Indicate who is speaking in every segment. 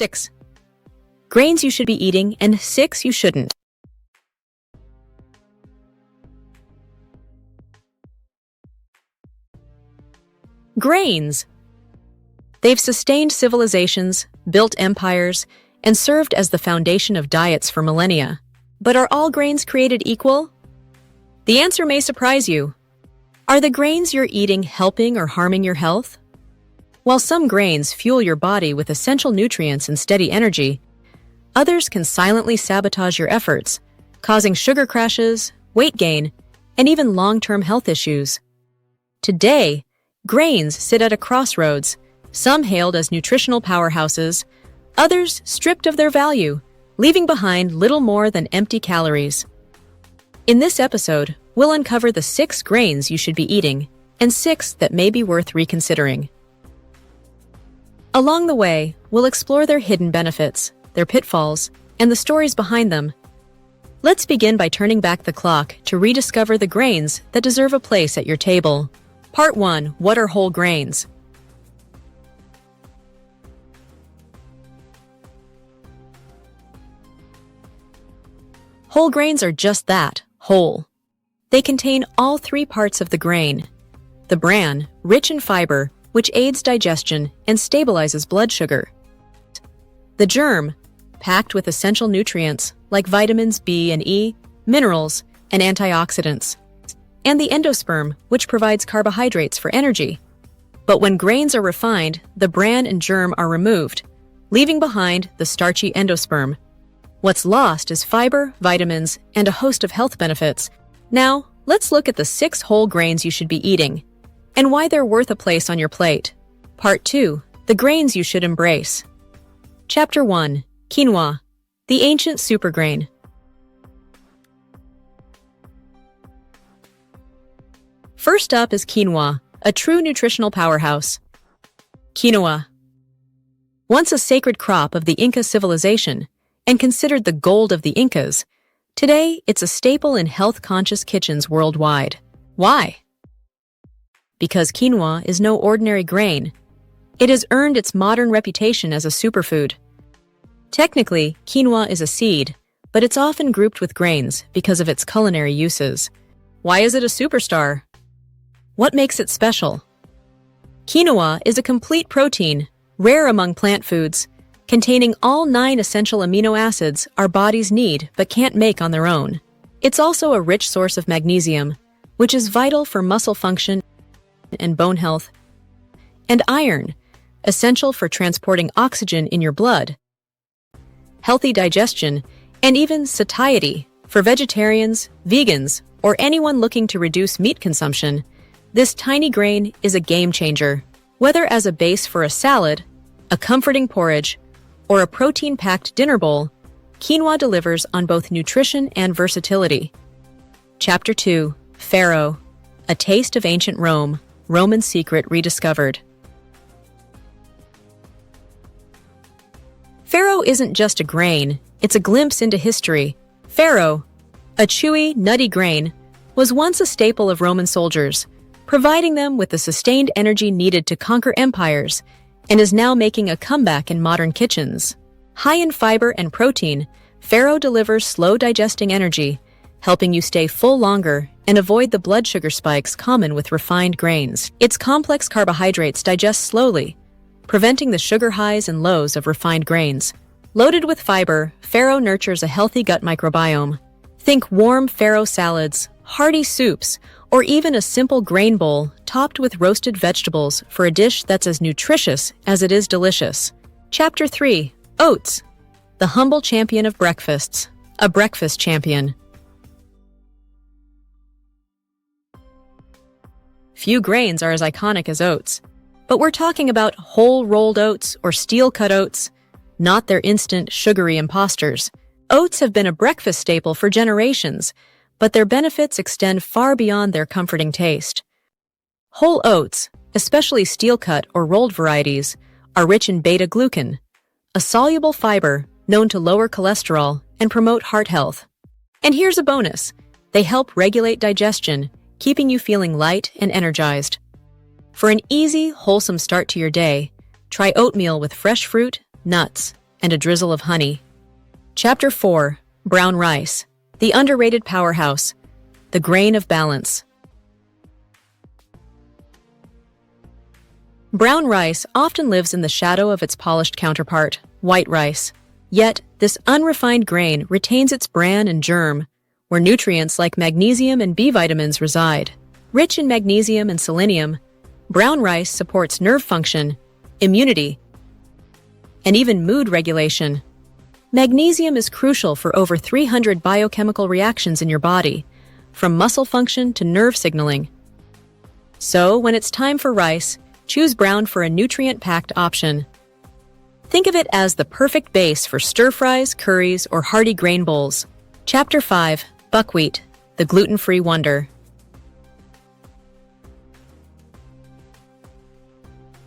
Speaker 1: 6. Grains you should be eating and 6 you shouldn't. Grains. They've sustained civilizations, built empires, and served as the foundation of diets for millennia. But are all grains created equal? The answer may surprise you. Are the grains you're eating helping or harming your health? While some grains fuel your body with essential nutrients and steady energy, others can silently sabotage your efforts, causing sugar crashes, weight gain, and even long-term health issues. Today, grains sit at a crossroads, some hailed as nutritional powerhouses, others stripped of their value, leaving behind little more than empty calories. In this episode, we'll uncover the 6 grains you should be eating and 6 that may be worth reconsidering. Along the way, we'll explore their hidden benefits, their pitfalls, and the stories behind them. Let's begin by turning back the clock to rediscover the grains that deserve a place at your table. Part 1. What are whole grains? Whole grains are just that, whole. They contain all 3 parts of the grain. The bran, rich in fiber, which aids digestion and stabilizes blood sugar. The germ, packed with essential nutrients like vitamins B and E, minerals, and antioxidants. And the endosperm, which provides carbohydrates for energy. But when grains are refined, the bran and germ are removed, leaving behind the starchy endosperm. What's lost is fiber, vitamins, and a host of health benefits. Now, let's look at the 6 whole grains you should be eating, and why they're worth a place on your plate. Part 2. The grains you should embrace. Chapter 1. Quinoa, the ancient supergrain. First up is quinoa, a true nutritional powerhouse. Quinoa. Once a sacred crop of the Inca civilization, and considered the gold of the Incas, today it's a staple in health-conscious kitchens worldwide. Why? Because quinoa is no ordinary grain. It has earned its modern reputation as a superfood. Technically, quinoa is a seed, but it's often grouped with grains because of its culinary uses. Why is it a superstar? What makes it special? Quinoa is a complete protein, rare among plant foods, containing all 9 essential amino acids our bodies need but can't make on their own. It's also a rich source of magnesium, which is vital for muscle function and bone health, and iron, essential for transporting oxygen in your blood, healthy digestion, and even satiety for vegetarians, vegans, or anyone looking to reduce meat consumption. This tiny grain is a game changer. Whether as a base for a salad, a comforting porridge, or a protein-packed dinner bowl, quinoa delivers on both nutrition and versatility. Chapter 2. Farro, a taste of ancient Rome, Roman secret rediscovered. Farro isn't just a grain, it's a glimpse into history. Farro, a chewy, nutty grain, was once a staple of Roman soldiers, providing them with the sustained energy needed to conquer empires, and is now making a comeback in modern kitchens. High in fiber and protein, farro delivers slow-digesting energy, helping you stay full longer and avoid the blood sugar spikes common with refined grains. Its complex carbohydrates digest slowly, preventing the sugar highs and lows of refined grains. Loaded with fiber, farro nurtures a healthy gut microbiome. Think warm farro salads, hearty soups, or even a simple grain bowl topped with roasted vegetables for a dish that's as nutritious as it is delicious. Chapter 3. Oats, the humble champion of breakfasts, a breakfast champion. Few grains are as iconic as oats, but we're talking about whole rolled oats or steel-cut oats, not their instant, sugary imposters. Oats have been a breakfast staple for generations, but their benefits extend far beyond their comforting taste. Whole oats, especially steel-cut or rolled varieties, are rich in beta-glucan, a soluble fiber known to lower cholesterol and promote heart health. And here's a bonus. They help regulate digestion, keeping you feeling light and energized. For an easy, wholesome start to your day, try oatmeal with fresh fruit, nuts, and a drizzle of honey. Chapter 4. Brown rice, the underrated powerhouse, the grain of balance. Brown rice often lives in the shadow of its polished counterpart, white rice. Yet, this unrefined grain retains its bran and germ, where nutrients like magnesium and B vitamins reside. Rich in magnesium and selenium, brown rice supports nerve function, immunity, and even mood regulation. Magnesium is crucial for over 300 biochemical reactions in your body, from muscle function to nerve signaling. So, when it's time for rice, choose brown for a nutrient-packed option. Think of it as the perfect base for stir-fries, curries, or hearty grain bowls. Chapter 5. Buckwheat, the gluten-free wonder.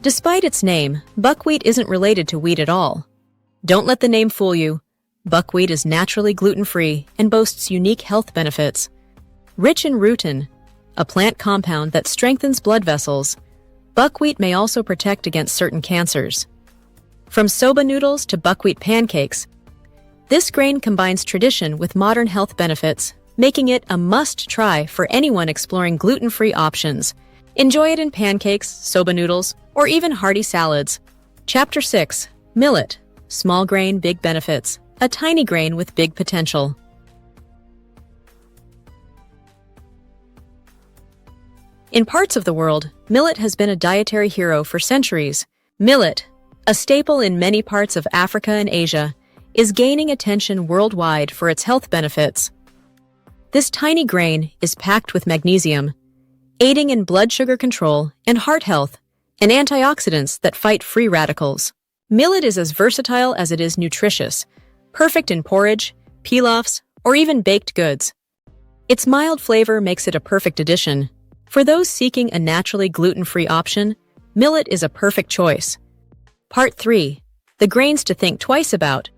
Speaker 1: Despite its name, buckwheat isn't related to wheat at all. Don't let the name fool you. Buckwheat is naturally gluten-free and boasts unique health benefits. Rich in rutin, a plant compound that strengthens blood vessels, buckwheat may also protect against certain cancers. From soba noodles to buckwheat pancakes, this grain combines tradition with modern health benefits, making it a must-try for anyone exploring gluten-free options. Enjoy it in pancakes, soba noodles, or even hearty salads. Chapter 6. Millet, small grain, big benefits, a tiny grain with big potential. In parts of the world, millet has been a dietary hero for centuries. Millet, a staple in many parts of Africa and Asia, is gaining attention worldwide for its health benefits. This tiny grain is packed with magnesium, aiding in blood sugar control and heart health, and antioxidants that fight free radicals. Millet is as versatile as it is nutritious, perfect in porridge, pilafs, or even baked goods. Its mild flavor makes it a perfect addition. For those seeking a naturally gluten-free option, millet is a perfect choice. Part 3. The grains to think twice about.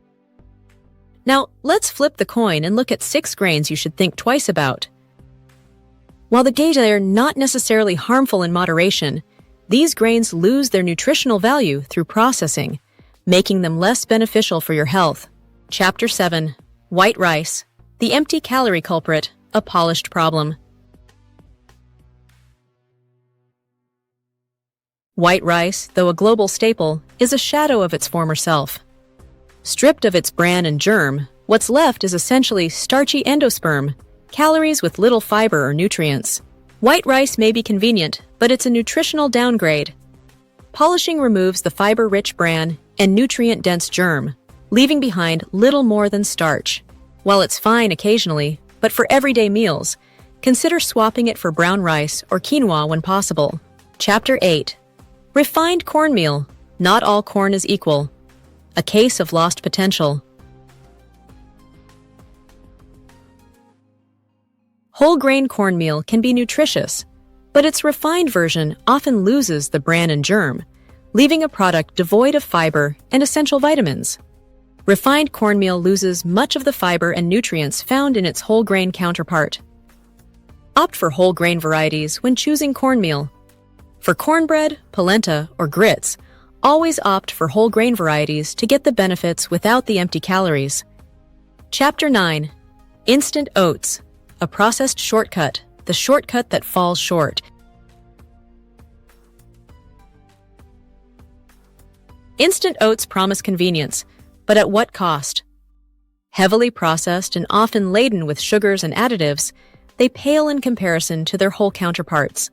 Speaker 1: Now, let's flip the coin and look at 6 grains you should think twice about. While the grains are not necessarily harmful in moderation, these grains lose their nutritional value through processing, making them less beneficial for your health. Chapter 7. White rice, the empty calorie culprit, a polished problem. White rice, though a global staple, is a shadow of its former self. Stripped of its bran and germ, what's left is essentially starchy endosperm, calories with little fiber or nutrients. White rice may be convenient, but it's a nutritional downgrade. Polishing removes the fiber-rich bran and nutrient-dense germ, leaving behind little more than starch. While it's fine occasionally, but for everyday meals, consider swapping it for brown rice or quinoa when possible. Chapter 8. Refined cornmeal. Not all corn is equal. A case of lost potential. Whole grain cornmeal can be nutritious, but its refined version often loses the bran and germ, leaving a product devoid of fiber and essential vitamins. Refined cornmeal loses much of the fiber and nutrients found in its whole grain counterpart. Opt for whole grain varieties when choosing cornmeal. For cornbread, polenta, or grits, always opt for whole grain varieties to get the benefits without the empty calories. Chapter 9. Instant oats, a processed shortcut, the shortcut that falls short. Instant oats promise convenience, but at what cost? Heavily processed and often laden with sugars and additives, they pale in comparison to their whole counterparts.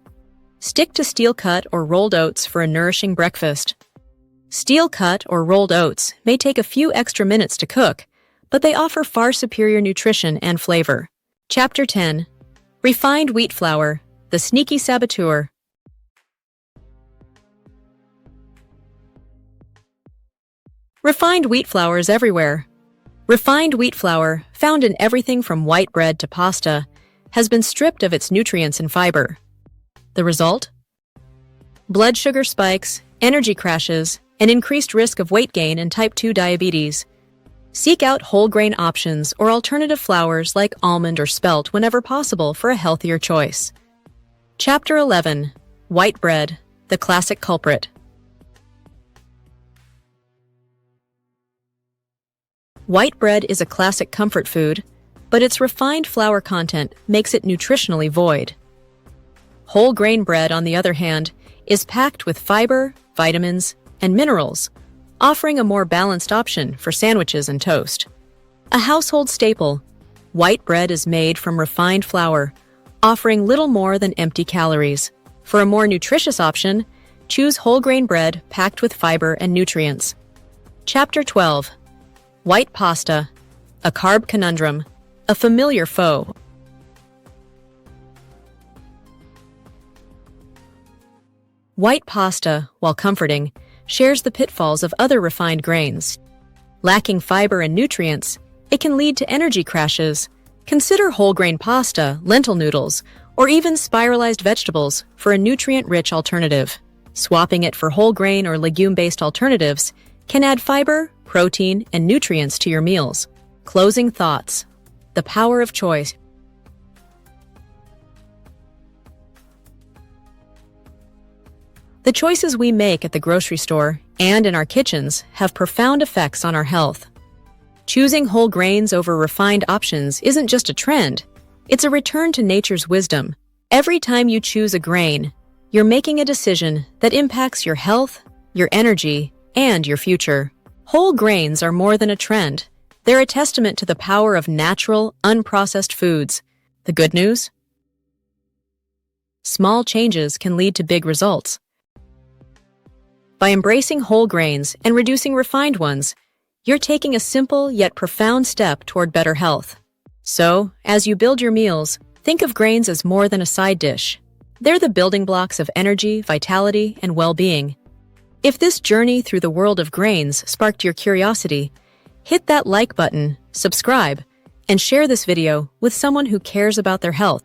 Speaker 1: Stick to steel-cut or rolled oats for a nourishing breakfast. Steel-cut or rolled oats may take a few extra minutes to cook, but they offer far superior nutrition and flavor. Chapter 10. Refined wheat flour, the sneaky saboteur. Refined wheat flour is everywhere. Refined wheat flour, found in everything from white bread to pasta, has been stripped of its nutrients and fiber. The result? Blood sugar spikes, energy crashes, and increased risk of weight gain and type 2 diabetes. Seek out whole grain options or alternative flours like almond or spelt whenever possible for a healthier choice. Chapter 11. White bread, the classic culprit. White bread is a classic comfort food, but its refined flour content makes it nutritionally void. Whole grain bread, on the other hand, is packed with fiber, vitamins, and minerals, offering a more balanced option for sandwiches and toast. A household staple, white bread is made from refined flour, offering little more than empty calories. For a more nutritious option, choose whole grain bread packed with fiber and nutrients. Chapter 12. White pasta, a carb conundrum, a familiar foe. White pasta, while comforting, shares the pitfalls of other refined grains. Lacking fiber and nutrients, it can lead to energy crashes. Consider whole grain pasta, lentil noodles, or even spiralized vegetables for a nutrient-rich alternative. Swapping it for whole grain or legume-based alternatives can add fiber, protein, and nutrients to your meals. Closing thoughts. The power of choice. The choices we make at the grocery store and in our kitchens have profound effects on our health. Choosing whole grains over refined options isn't just a trend, it's a return to nature's wisdom. Every time you choose a grain, you're making a decision that impacts your health, your energy, and your future. Whole grains are more than a trend. They're a testament to the power of natural, unprocessed foods. The good news? Small changes can lead to big results. By embracing whole grains and reducing refined ones, you're taking a simple yet profound step toward better health. So, as you build your meals, think of grains as more than a side dish. They're the building blocks of energy, vitality, and well-being. If this journey through the world of grains sparked your curiosity, hit that like button, subscribe, and share this video with someone who cares about their health.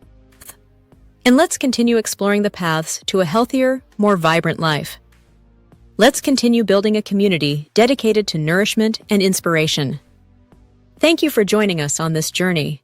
Speaker 1: And let's continue exploring the paths to a healthier, more vibrant life. Let's continue building a community dedicated to nourishment and inspiration. Thank you for joining us on this journey.